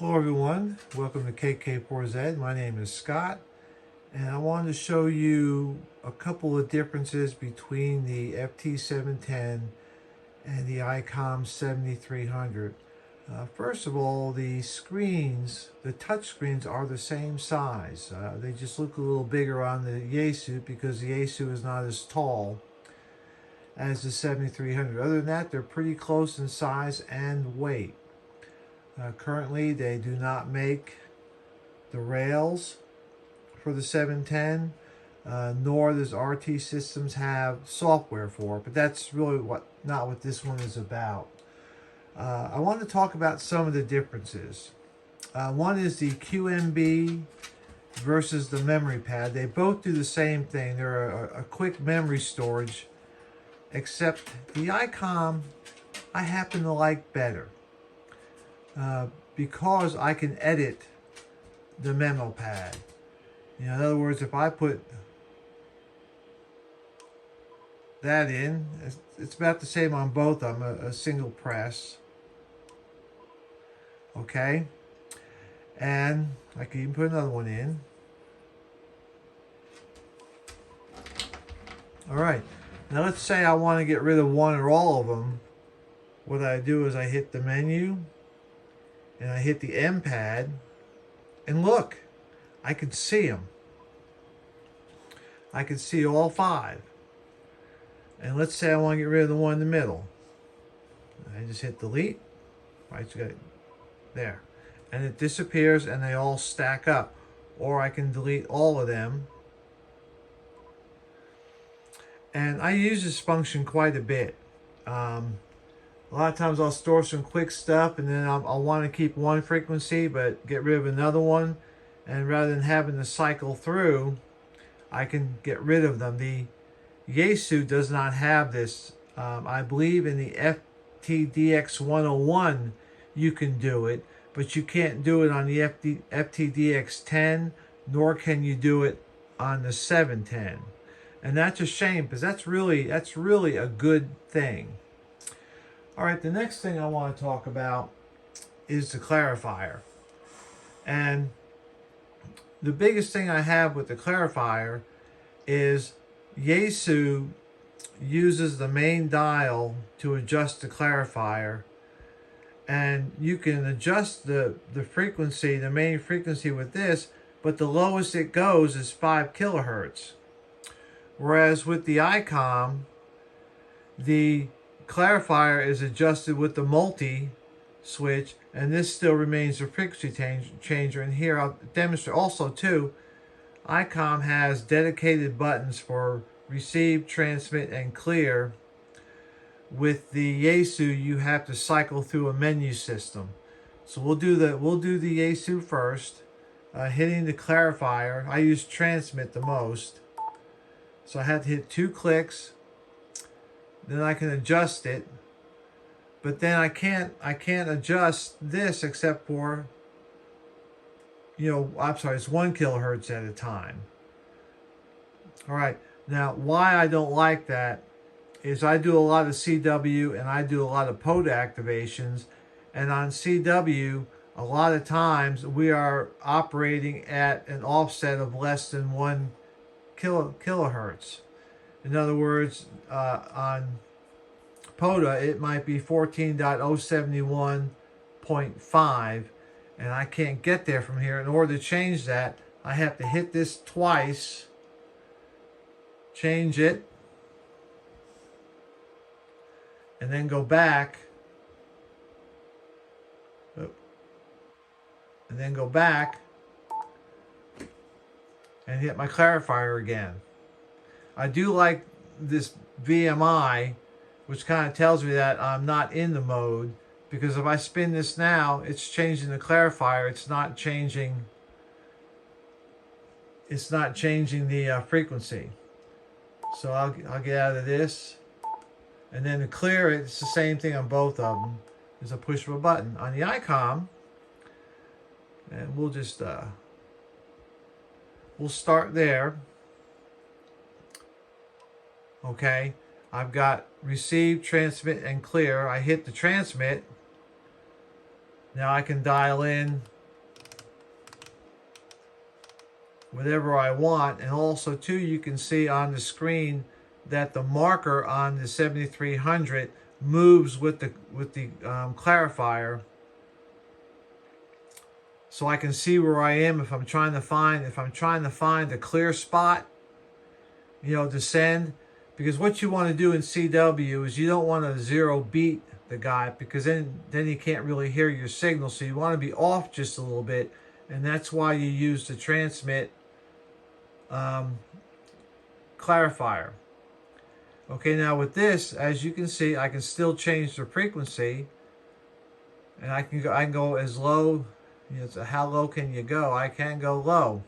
Hello everyone, welcome to KK4Z. My name is Scott, and I wanted to show you a couple of differences between the FT-710 and the IC-7300. First of all, the screens, the touch screens are the same size. They just look a little bigger on the Yaesu because the Yaesu is not as tall as the 7300. Other than that, they're pretty close in size and weight. Currently, they do not make the rails for the 710, nor does RT Systems have software for it, but that's really not what this one is about. I want to talk about some of the differences. One is the QMB versus the memory pad. They both do the same thing. They're a quick memory storage, except the ICOM I happen to like better. Because I can edit the Memopad. In other words, if I put that in, it's about the same on both of them, a single press. Okay? And I can even put another one in. Alright, now let's say I want to get rid of one or all of them. What I do is I hit the menu, and I hit the M pad, and look, I can see them. I can see all 5. And let's say I want to get rid of the one in the middle. I just hit delete. Right, so got it there. And it disappears and they all stack up. Or I can delete all of them. And I use this function quite a bit. A lot of times I'll store some quick stuff and then I'll want to keep one frequency but get rid of another one. And rather than having to cycle through, I can get rid of them. The Yaesu does not have this. I believe in the FT-101 you can do it, but you can't do it on the FT-10, nor can you do it on the 710. And that's a shame because that's really a good thing. All right, the next thing I want to talk about is the Clarifier. And the biggest thing I have with the Clarifier is Yaesu uses the main dial to adjust the Clarifier. And you can adjust the frequency, the main frequency with this, but the lowest it goes is 5 kilohertz. Whereas with the ICOM, the Clarifier is adjusted with the multi switch, and this still remains the frequency changer. And here I'll demonstrate also too, ICOM has dedicated buttons for receive, transmit, and clear. With the Yaesu, you have to cycle through a menu system. So we'll do the Yaesu first, hitting the Clarifier. I use transmit the most, so I have to hit 2 clicks. Then I can adjust it, but then I can't adjust this except for, I'm sorry, it's 1 kilohertz at a time. All right, now why I don't like that is I do a lot of CW and I do a lot of PODA activations, and on CW a lot of times we are operating at an offset of less than 1 kilohertz. In other words, on PODA, it might be 14.071.5, and I can't get there from here. In order to change that, I have to hit this twice, change it, and then go back, and then go back, and hit my Clarifier again. I do like this VMI, which kind of tells me that I'm not in the mode, because if I spin this now, it's changing the Clarifier. It's not changing the frequency. So I'll get out of this, and then to clear it, it's the same thing on both of them. There's a push of a button on the ICOM, and we'll just we'll start there. Okay, I've got receive, transmit, and clear. I hit the transmit. Now I can dial in whatever I want. And also too, you can see on the screen that the marker on the 7300 moves with the clarifier, so I can see where I am if I'm trying to find a clear spot, you know, to send. Because what you want to do in CW is you don't want to zero beat the guy, because then he can't really hear your signal. So you want to be off just a little bit, and that's why you use the transmit clarifier. Okay, now with this, as you can see, I can still change the frequency, and I can go as low. You know, so how low can you go? I can go low,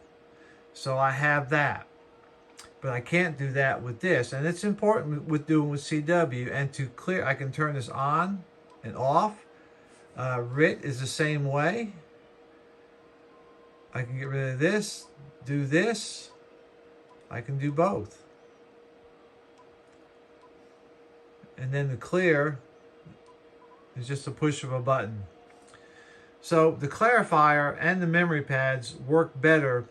so I have that. But I can't do that with this, and it's important with doing with CW. And to clear, I can turn this on and off. RIT is the same way. I can get rid of this, do this. I can do both. And then the clear is just a push of a button. So the clarifier and the memory pads work better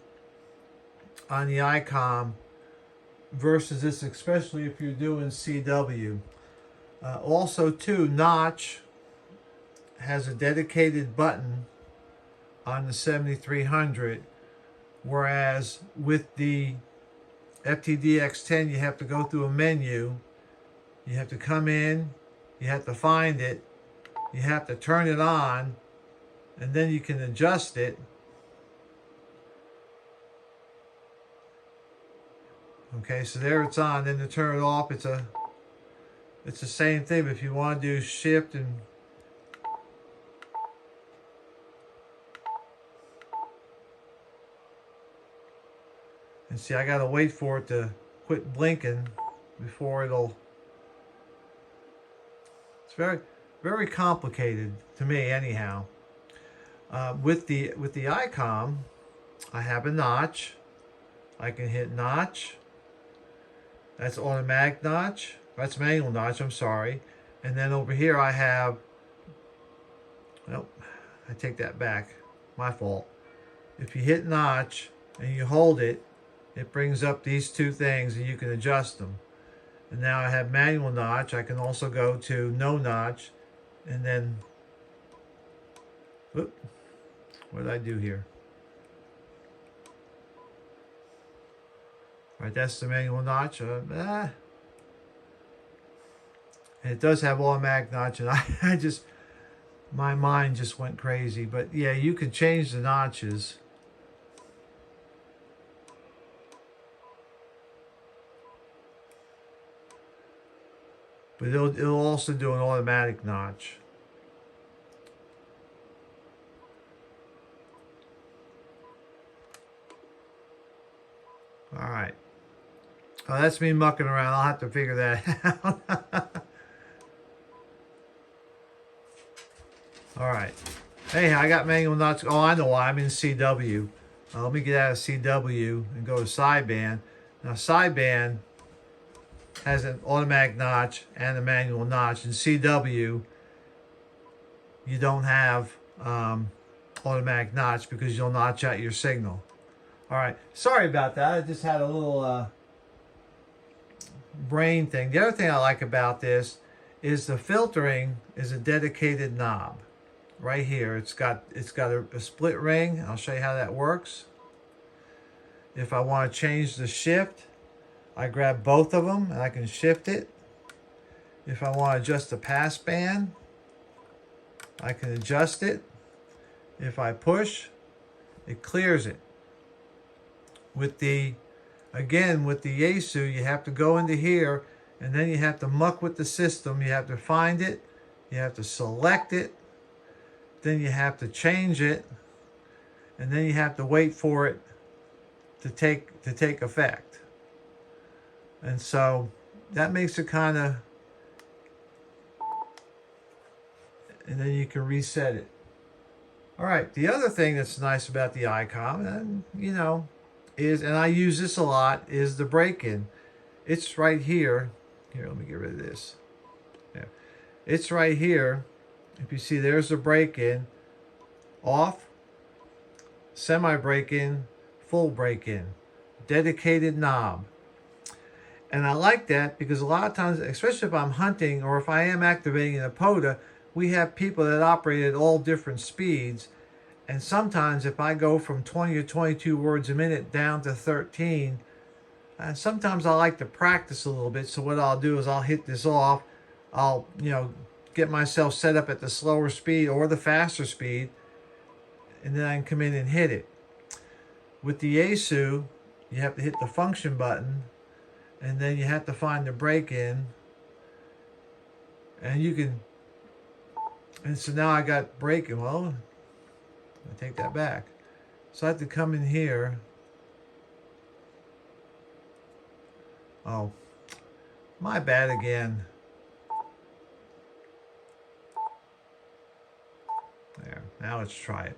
on the ICOM versus this, especially if you're doing CW. Also too, Notch has a dedicated button on the 7300, whereas with the FT-710 you have to go through a menu. You have to come in, you have to find it, you have to turn it on, and then you can adjust it. Okay, so there it's on. Then to turn it off, it's the same thing. But if you want to do shift and see, I gotta wait for it to quit blinking before it'll. It's very, very complicated to me, anyhow. With the ICOM, I have a notch. I can hit notch. That's automatic notch. That's manual notch, I'm sorry. And then over here I have, nope, I take that back. My fault. If you hit notch and you hold it, it brings up these two things and you can adjust them. And now I have manual notch. I can also go to no notch, and then, whoop, what did I do here? All right, that's the manual notch. And it does have automatic notch, and I just, my mind just went crazy. But yeah, you can change the notches. But it'll also do an automatic notch. All right. Oh, that's me mucking around. I'll have to figure that out. All right. Hey, I got manual notch. Oh, I know why. I'm in CW. Let me get out of CW and go to sideband. Now, sideband has an automatic notch and a manual notch. In CW, you don't have automatic notch because you'll notch out your signal. All right, sorry about that. I just had a little brain thing. The other thing I like about this is the filtering is a dedicated knob right here. It's got a split ring. I'll show you how that works. If I want to change the shift, I grab both of them and I can shift it. If I want to adjust the pass band, I can adjust it. If I push, it clears it. With the Yaesu, you have to go into here and then you have to muck with the system. You have to find it, you have to select it, then you have to change it, and then you have to wait for it to take effect. And so that makes it kind of, and then you can reset it. All right, the other thing that's nice about the ICOM, and you know, is, and I use this a lot, is the Breakin. It's right here. Here, let me get rid of this. Yeah, it's right here. If you see, there's the Breakin, off, semi Breakin, full break-in. Dedicated knob. And I like that because a lot of times, especially if I'm hunting or if I am activating an APOTA, we have people that operate at all different speeds. And sometimes if I go from 20 or 22 words a minute down to 13, sometimes I like to practice a little bit. So what I'll do is I'll hit this off. I'll, get myself set up at the slower speed or the faster speed, and then I can come in and hit it. With the ASU, you have to hit the function button, and then you have to find the break-in, and you can, and so now I got break-in. Well, I take that back. So I have to come in here. Oh, my bad again. There, now let's try it.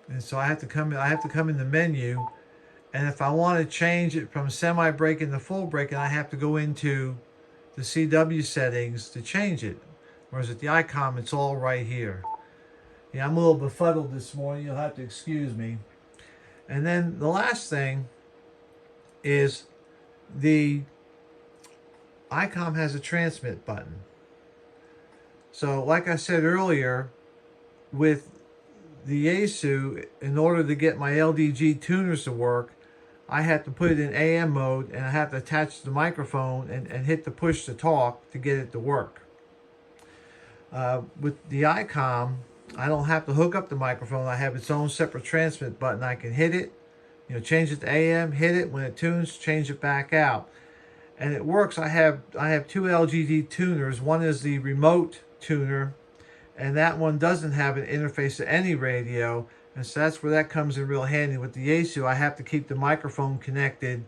And so I have to come in the menu, and if I want to change it from semi break-in to full break-in, I have to go into the CW settings to change it. Whereas at the ICOM, it's all right here. Yeah, I'm a little befuddled this morning. You'll have to excuse me. And then the last thing is the ICOM has a transmit button. So like I said earlier, with the ASU, in order to get my LDG tuners to work, I have to put it in AM mode, and I have to attach the microphone and hit the push to talk to get it to work. With the ICOM, I don't have to hook up the microphone. I have its own separate transmit button. I can hit it, change it to AM, hit it. When it tunes, change it back out. And it works. I have two LGD tuners. One is the remote tuner, and that one doesn't have an interface to any radio. And so that's where that comes in real handy. With the ASU, I have to keep the microphone connected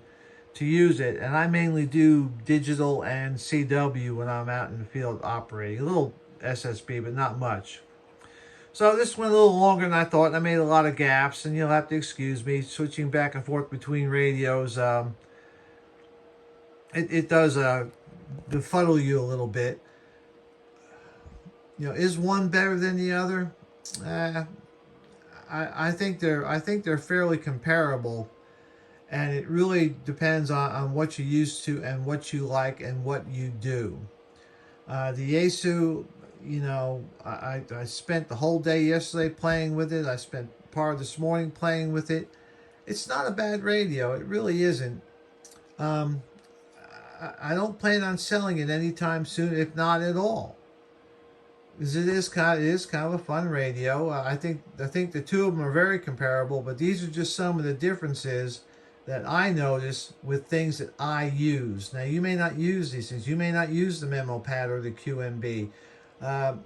to use it. And I mainly do digital and CW when I'm out in the field operating. A little SSB, but not much. So this went a little longer than I thought, and I made a lot of gaps, and you'll have to excuse me switching back and forth between radios. It does befuddle you a little bit. Is one better than the other? I think they're fairly comparable, and it really depends on what you're used to and what you like and what you do. The ASU, I spent the whole day yesterday playing with it. I spent part of this morning playing with it. It's not a bad radio. It really isn't. I don't plan on selling it anytime soon, if not at all. Because it is kind of a fun radio. I think the two of them are very comparable, but these are just some of the differences that I notice with things that I use. Now, you may not use these things. You may not use the Memopad or the QMB.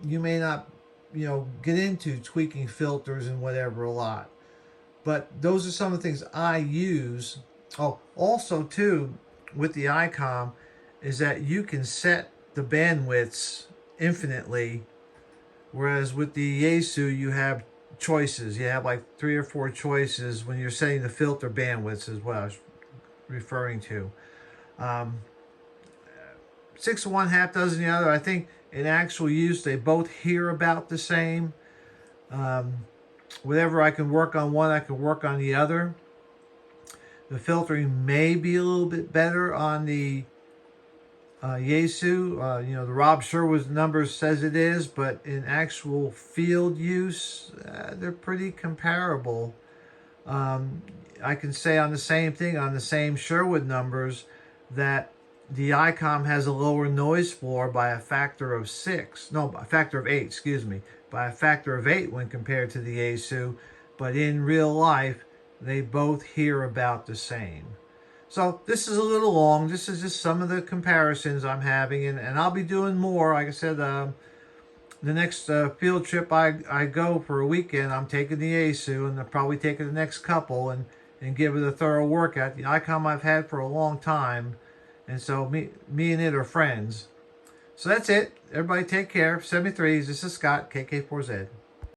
You may not, get into tweaking filters and whatever a lot. But those are some of the things I use. Oh, also too, with the ICOM, is that you can set the bandwidths infinitely, whereas with the ASU you have choices. You have like 3 or 4 choices when you're setting the filter bandwidths, is what I was referring to. 6 of one, half dozen the other. I think in actual use they both hear about the same. Whatever I can work on one, I can work on the other. The filtering may be a little bit better on the Yaesu. The Rob Sherwood numbers says it is, but in actual field use, they're pretty comparable. I can say on the same thing, on the same Sherwood numbers, that the ICOM has a lower noise floor by a factor of 6. No, a factor of 8, excuse me. By a factor of 8 when compared to the Yaesu. But in real life, they both hear about the same. So this is a little long. This is just some of the comparisons I'm having, and I'll be doing more. Like I said, the next field trip I go for a weekend, I'm taking the ASU, and I'll probably take the next couple and give it a thorough workout. The ICOM I've had for a long time, and so me and it are friends. So that's it. Everybody take care. 73s. This is Scott, KK4Z.